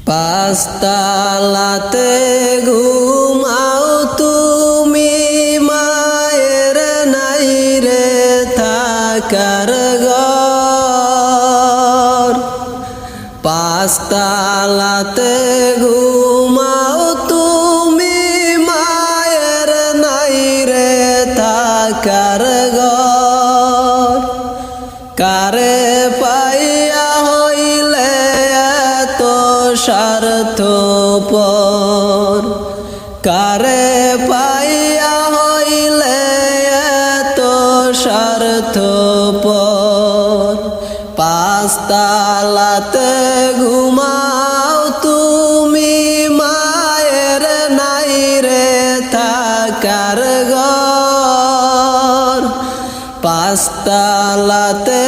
পাঁচতলাতে ঘুমাও তুমি, মায়ের নাই রে থাকার ঘর। পাঁচতলাতে ঘুমাও তুমি, মায়ের নাই রে থাকার ঘর। কারে পাইয়া হইলে এত স্বার্থপর, কারে পাইয়া হইলে এত স্বার্থপর। পাঁচতলাতে ঘুমাও তুমি, মায়ের নাই রে থাকার ঘর। পাঁচতলাতে